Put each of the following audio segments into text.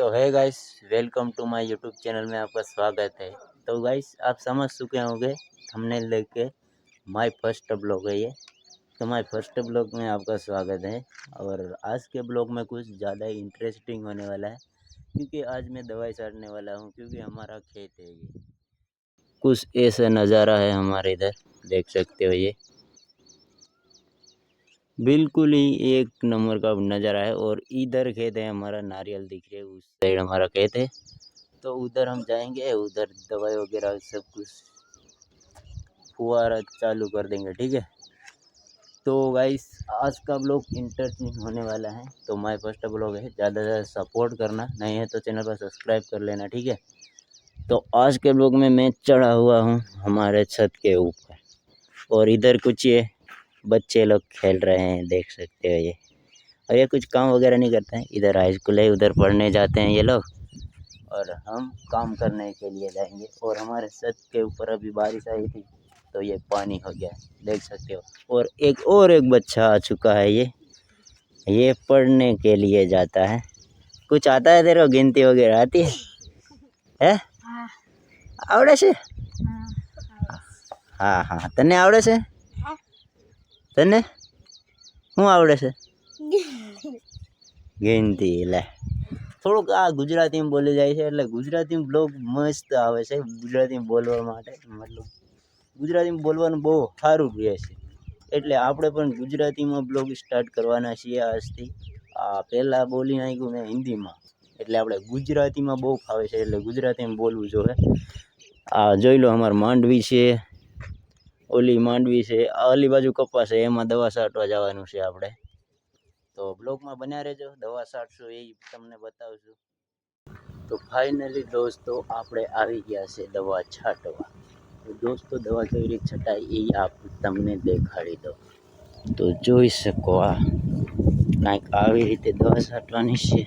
तो hi guys, welcome to my YouTube channel में आपका स्वागत है। तो गाइस आप समझ चुके होंगे थंबनेल देख के, माय फर्स्ट ब्लॉग है ये। तो माय फर्स्ट ब्लॉग में आपका स्वागत है। और आज के ब्लॉग में कुछ ज़्यादा इंटरेस्टिंग होने वाला है, क्योंकि आज मैं दवाई छाड़ने वाला हूँ, क्योंकि हमारा खेत है ये। कुछ ऐसा नज़ारा है हमारे इधर, देख सकते हो ये बिल्कुल ही एक नंबर का नज़ारा है। और इधर खेत है हमारा, नारियल दिख रहे है, उस साइड हमारा खेत है। तो उधर हम जाएंगे, उधर दवाई वगैरह सब कुछ फुहारा चालू कर देंगे, ठीक है। तो गाइस आज का ब्लॉग इंटरेस्टिंग होने वाला है। तो माय फर्स्ट ब्लॉग है, ज़्यादा से ज़्यादा सपोर्ट करना, नहीं है तो चैनल पर सब्सक्राइब कर लेना, ठीक है। तो आज के ब्लॉग में मैं चढ़ा हुआ हूँ हमारे छत के ऊपर, और इधर कुछ ये बच्चे लोग खेल रहे हैं, देख सकते हो ये। और ये कुछ काम वगैरह नहीं करते हैं, इधर हाई स्कूल है, उधर पढ़ने जाते हैं ये लोग, और हम काम करने के लिए जाएंगे। और हमारे छत के ऊपर अभी बारिश आई थी, तो ये पानी हो गया है, देख सकते हो। और एक बच्चा आ चुका है, ये पढ़ने के लिए जाता है। कुछ आता है तेरे को, गिनती वगैरह आती है? आवड़े से? हाँ हाँ, तने आवड़े से? तने હું આવડે છે? गिनती લે થોડુંક આ ગુજરાતીમાં બોલી જાય છે, એટલે ગુજરાતીમાં બ્લોગ મસ્ત આવે છે ગુજરાતીમાં બોલવા માટે, મતલબ ગુજરાતીમાં બોલવાનું બહુ સારું રહે છે, એટલે આપણે પણ ગુજરાતીમાં બ્લોગ સ્ટાર્ટ કરવાના છીએ આજથી। આ પહેલાં બોલી નાખ્યું મેં હિન્દીમાં, એટલે આપણે ગુજરાતીમાં બહુ ફાવે છે, એટલે ગુજરાતીમાં બોલવું જોઈએ। આ જોઈ લો અમારે માંડવી છે, ઓલી માંડવી છે, આ ઓલી બાજુ કપાસ છે, એમાં દવા છાંટવા જવાનું છે આપણે। તો બ્લોગમાં બન્યા રહેજો, દવા છાંટશું એ તમને બતાવશું। તો ફાઇનલી દોસ્તો આપણે આવી ગયા છે દવા છાંટવા। તો દોસ્તો દવા કેવી રીતે છટાય એ આપ તમને દેખાડી દો। તો જોઈ શકો, આ કાંઈક આવી રીતે દવા છાંટવાની છે।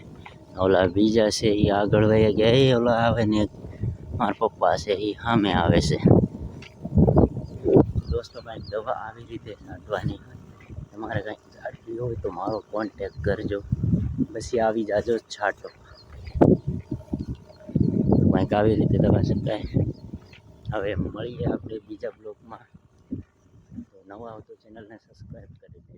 ઓલા બીજા છે એ આગળ વહી ગયા, એ ઓલા આવે ને મારા પપ્પા છે એ સામે આવે છે। દોસ્તો કાંઈક દવા આવી રીતે છાંટવાની હોય, તમારે કાંઈક છાંટવી હોય તો મારો કોન્ટેક કરજો, પછી આવી જાજો છાંટો। કંઈક આવી રીતે દવા છટાય। હવે મળીએ આપણે બીજા બ્લોગમાં। તો નવા હો તો ચેનલને સબસ્ક્રાઈબ કરી દે।